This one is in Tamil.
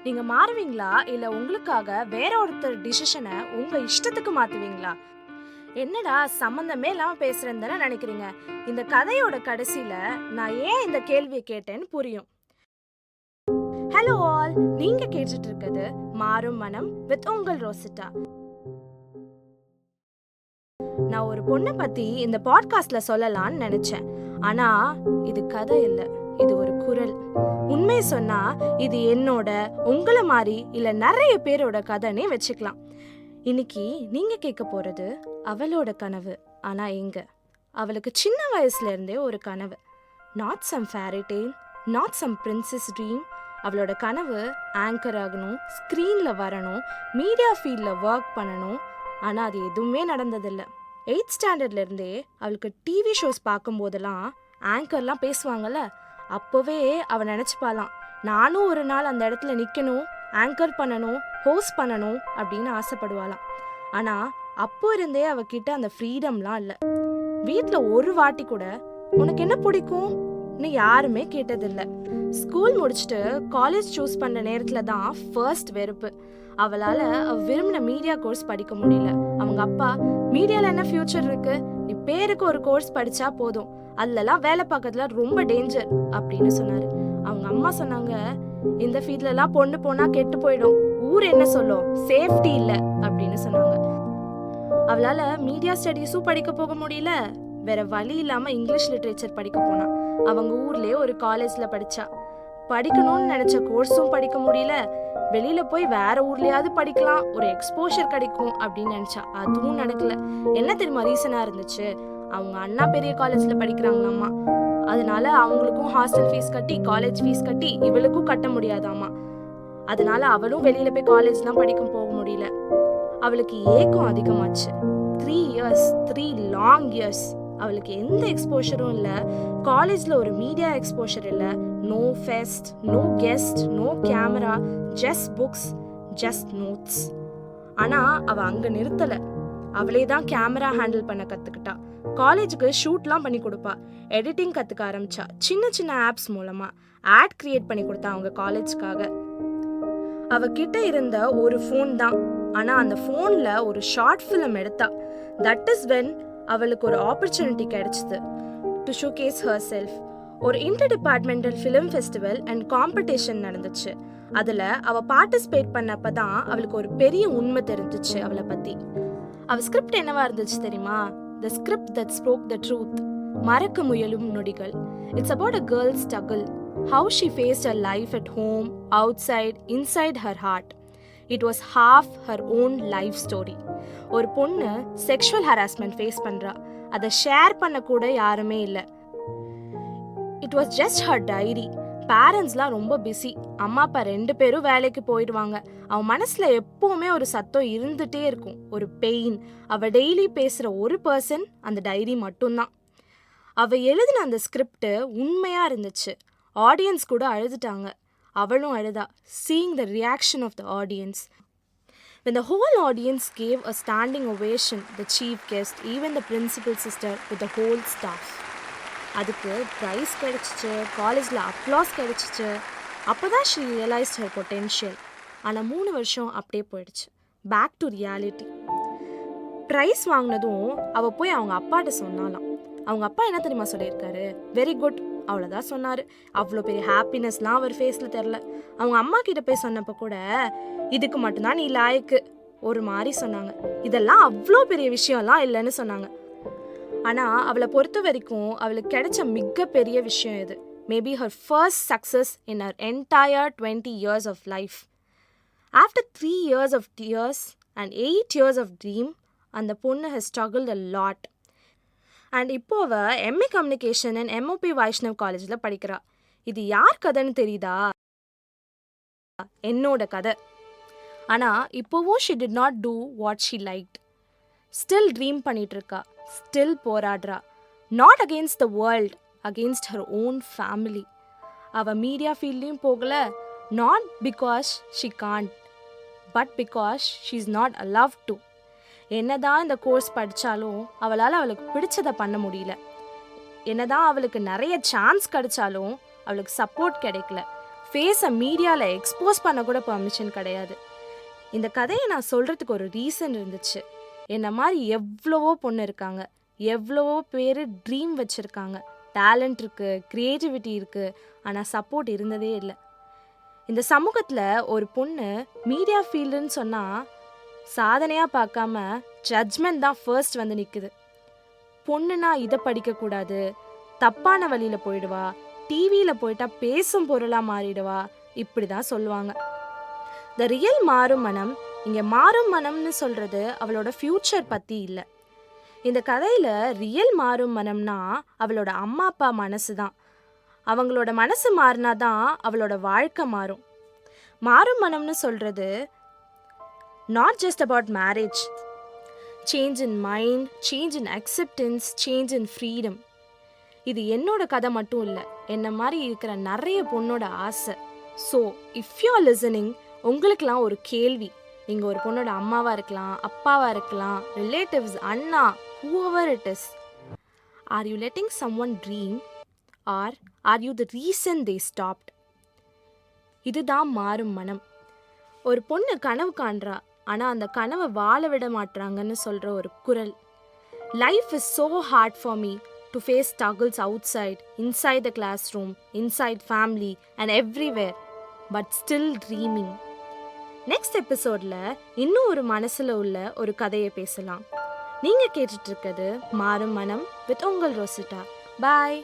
நீங்க மாறுவீங்களா இல்ல உங்களுக்காக வேற ஒருத்தர் டிசிஷனை உங்க இஷ்டத்துக்கு மாத்துவீங்களா? என்னடா சம்மந்தமே இல்லாம பேசுறேன்னு தானே நினைக்கிறீங்க? இந்த கதையோட கடைசியில நான் ஏன் இந்த கேள்வியை கேட்டேன்னு புரியும். ஹலோ ஆல், நீங்க கேட்டுட்டு இருக்கிறது மாறும் மனம் வித் உங்கள் ரோசிட்டா. நான் ஒரு பொண்ணை பத்தி இந்த பாட்காஸ்ட்ல சொல்லலாம்னு நினைச்சேன். ஆனா இது கதை இல்ல, இது ஒரு குரல். உண்மையை சொன்னா இது என்னோட, உங்களை மாதிரி இல்ல நிறைய பேரோட கதைன்னே வச்சுக்கலாம். இன்னைக்கு நீங்க கேட்க போறது அவளோட கனவு. ஆனா எங்க? அவளுக்கு சின்ன வயசுல இருந்தே ஒரு கனவு. Not some fairy tale, not some princess dream. அவளோட கனவு ஆங்கர் ஆகணும், ஸ்க்ரீன்ல வரணும், மீடியா ஃபீல்ட்ல ஒர்க் பண்ணணும். ஆனா அது எதுவுமே நடந்ததில்லை. 8th ஸ்டாண்டர்ட்ல இருந்தே அவளுக்கு டிவி ஷோஸ் பார்க்கும்போதெல்லாம் ஆங்கர்லாம் பேசுவாங்கல்ல, அப்போவே அவள் நினச்சிப்பாலாம், நானும் ஒரு நாள் அந்த இடத்துல நிற்கணும், ஆங்கர் பண்ணணும், ஹோஸ்ட் பண்ணணும் அப்படின்னு ஆசைப்படுவாளாம். ஆனால் அப்போ இருந்தே அவகிட்ட அந்த ஃப்ரீடம்லாம் இல்லை. வீட்டில் ஒரு வாட்டி கூட உனக்கு என்ன பிடிக்கும்னு யாருமே கேட்டதில்லை. ஸ்கூல் முடிச்சுட்டு காலேஜ் சூஸ் பண்ணுற நேரத்தில் தான் ஃபர்ஸ்ட் வெறுப்பு. அவளால் விரும்பின மீடியா கோர்ஸ் படிக்க முடியல. அவங்க அப்பா, மீடியாவில் என்ன ஃபியூச்சர் இருக்கு, நீ பேருக்கு ஒரு கோர்ஸ் படித்தா போதும், அதுலலாம் வேலை பார்க்கறதுல ரொம்ப டேஞ்சர் அப்படின்னு சொன்னார். அவங்க அம்மா சொன்னாங்க, இந்த ஃபீல்ட்லலாம் பொண்ணு போனால் கெட்டு போயிடும், ஊர் என்ன சொல்லும், சேஃப்டி இல்லை அப்படின்னு சொன்னாங்க. அவளால் மீடியா ஸ்டடீஸும் படிக்க போக முடியல. வேற வழி இல்லாமல் இங்கிலீஷ் லிட்ரேச்சர் படிக்க போனா. அவங்க ஊர்லேயே ஒரு காலேஜில் படித்தா. படிக்கணும்னு நினச்ச கோர்ஸும் படிக்க முடியல. வெளியில் போய் வேற ஊர்லேயாவது படிக்கலாம், ஒரு எக்ஸ்போஷர் கிடைக்கும் அப்படின்னு நினச்சா. அதுவும் நடக்கல. என்ன தெரியுமா ரீசனாக இருந்துச்சு? அவங்க அண்ணா பெரிய காலேஜில் படிக்கிறாங்களாம்மா. அதனால அவங்களுக்கும் ஹாஸ்டல் ஃபீஸ் கட்டி, காலேஜ் ஃபீஸ் கட்டி இவளுக்கும் கட்ட முடியாதாம்மா. அதனால அவளும் வெளியில் போய் காலேஜ்லாம் படிக்க போக முடியல. அவளுக்கு ஏக்கம் அதிகமாச்சு. 3 years, 3 long years அவளுக்கு எந்த எக்ஸ்போஷரும் இல்லை. காலேஜில் ஒரு மீடியா எக்ஸ்போஷர் இல்லை. No fest, no guest, no camera, just books, just notes. ஆனால் அவள் அங்கே நிறுத்தலை. அவளே தான் கேமரா ஹேண்டில் பண்ண கற்றுக்கிட்டா. காலேஜுக்கு ஷூட்லாம் பண்ணி கொடுப்பா. எடிட்டிங் கற்றுக்க ஆரம்பிச்சா. சின்ன சின்ன ஆப்ஸ் மூலமாக ஆட் கிரியேட் பண்ணி கொடுத்தா அவங்க காலேஜ்க்காக. அவகிட்ட இருந்த ஒரு ஃபோன் தான். ஆனால் அந்த ஃபோனில் ஒரு ஷார்ட் ஃபிலிம் எடுத்தா. தட் இஸ் வென் அவளுக்கு ஒரு ஆப்பர்ச்சுனிட்டி கிடைச்சிது டு ஷோகேஸ் ஹர் செல்ஃப். ஒரு inter departmental film festival and competition நடந்துச்சு. அதில் அவள் பார்ட்டிசிபேட் பண்ணப்போ தான் அவளுக்கு ஒரு பெரிய உண்மை தெரிஞ்சிச்சு அவளை பற்றி. அவள் ஸ்கிரிப்ட் என்னவா இருந்துச்சு தெரியுமா? The script that spoke the truth. மறக்க முயலும் நொடிகள். It's about a girls struggle, how she faced her life at home, outside, inside her heart. It was half her own life story. ஒரு பொண்ணு செக்ஷுவல் ஹராஸ்மெண்ட் ஃபேஸ் பண்ணுறா. அதை ஷேர் பண்ண கூட யாருமே இல்லை. It was just her diary. பேரண்ட்ஸ்லாம் ரொம்ப பிஸி. அம்மா அப்பா 2 பேரும் வேலைக்கு போயிடுவாங்க. அவன் மனசில் எப்போவுமே ஒரு சத்தம் இருந்துகிட்டே இருக்கும், ஒரு பெயின். அவள் டெய்லி பேசுகிற ஒரு பர்சன் அந்த டைரி மட்டும்தான். அவள் எழுதின அந்த ஸ்கிரிப்ட் உண்மையாக இருந்துச்சு. ஆடியன்ஸ் கூட அழுதுட்டாங்க. அவளும் அழுதா. Seeing the reaction of the audience. When the whole audience gave a standing ovation, the chief guest, even the principal sister with the whole staff. அதுக்கு ப்ரைஸ் கிடைச்சிச்சு, காலேஜில் அப்ளாஸ் கிடைச்சிச்சு. அப்போ தான் she realized her potential. ஆனால் 3 வருஷம் அப்படியே போயிடுச்சு. Back to reality. ப்ரைஸ் வாங்கினதும் அவள் போய் அவங்க அப்பாட்ட சொன்னாலாம். அவங்க அப்பா என்ன தெரியுமா சொல்லியிருக்காரு? வெரி குட், அவ்வளோதான் சொன்னார். அவ்வளோ பெரிய ஹாப்பினஸ்லாம் அவர் ஃபேஸில் தெரில. அவங்க அம்மா கிட்ட போய் சொன்னப்போ கூட, இதுக்கு மட்டும்தான் நீ லாயக்கு ஒரு மாதிரி சொன்னாங்க. இதெல்லாம் அவ்வளோ பெரிய விஷயம்லாம் இல்லைன்னு சொன்னாங்க. ஆனால் அவளை பொறுத்த வரைக்கும் அவளுக்கு கிடைச்ச மிகப்பெரிய விஷயம் இது. Maybe her first success in her entire 20 years of life. After 3 years of tears and 8 years of dream, அந்த பொண்ணு has struggled a lot. And இப்போ அவள் M A communication and M O P Vaishnav காலேஜில் படிக்கிறா. இது யார் கதைன்னு தெரியுதா? என்னோட கதை. ஆனால் இப்போவும் she did not do what she liked. Still dream பண்ணிகிட்ருக்கா, ஸ்டில் போராடுறா. Not against the world, against her own family. அவள் மீடியா ஃபீல்ட்லேயும் போகலை. Not because she can't, but because she is not allowed to. என்னதான் இந்த கோர்ஸ் படித்தாலும் அவளுக்கு பிடிச்சதை பண்ண முடியல. என்னதான் அவளுக்கு நிறைய சான்ஸ் கிடைச்சாலும் அவளுக்கு சப்போர்ட் கிடைக்கல. ஃபேஸை மீடியாவில் எக்ஸ்போஸ் பண்ண கூட பர்மிஷன் கிடையாது. இந்த கதையை நான் சொல்கிறதுக்கு ஒரு ரீசன் இருந்துச்சு. என்ன மாதிரி எவ்வளவோ பொண்ணு இருக்காங்க, எவ்வளவோ பேர் ட்ரீம் வச்சுருக்காங்க, டேலண்ட் இருக்குது, க்ரியேட்டிவிட்டி இருக்குது, ஆனால் சப்போர்ட் இருந்ததே இல்லை. இந்த சமூகத்தில் ஒரு பொண்ணு மீடியா ஃபீல்டுன்னு சொன்னால் சாதனையாக பார்க்காம ஜட்ஜ்மெண்ட் தான் ஃபர்ஸ்ட் வந்து நிற்குது. பொண்ணுனா இதை படிக்கக்கூடாது, தப்பான வழியில் போயிடுவா, டிவியில் போயிட்டா பேசும் பொருளாக மாறிடுவா, இப்படி தான் சொல்லுவாங்க. த ரியல் மாறும் மனம், இங்கே மாறும் மனம்னு சொல்கிறது அவளோட ஃப்யூச்சர் பற்றி இல்லை. இந்த கதையில் ரியல் மாறும் மனம்னா அவளோட அம்மா அப்பா மனசு தான். அவங்களோட மனசு மாறினா தான் அவளோட வாழ்க்கை மாறும். மாறும் மனம்னு சொல்கிறது not just about marriage, change in mind, change in acceptance, change in freedom. இது என்னோட கதை மட்டும் இல்லை, என்ன மாதிரி இருக்கிற நிறைய பொண்ணோட ஆசை. So if you are listening, உங்களுக்கெல்லாம் ஒரு கேள்வி. நீங்கள் ஒரு பொண்ணோட அம்மாவாக இருக்கலாம், அப்பாவாக இருக்கலாம், relatives, Anna, whoever it is. Are you letting someone dream or are you the reason they stopped? இதுதான் மாறும் மனம். ஒரு பொண்ணு கனவு காண்றா, ஆனால் அந்த கனவை வாழ விட மாட்டாங்கன்னு சொல்கிற ஒரு குரல். Life is so hard for me to face struggles outside, inside the classroom, inside family and everywhere, but still dreaming. Next எபிசோடில் இன்னும் ஒரு மனசில் உள்ள ஒரு கதையை பேசலாம். நீங்கள் கேட்டுட்டு இருக்கிறது மாறும் மனம் வித் உங்கள் ரோசிட்டா. பாய்.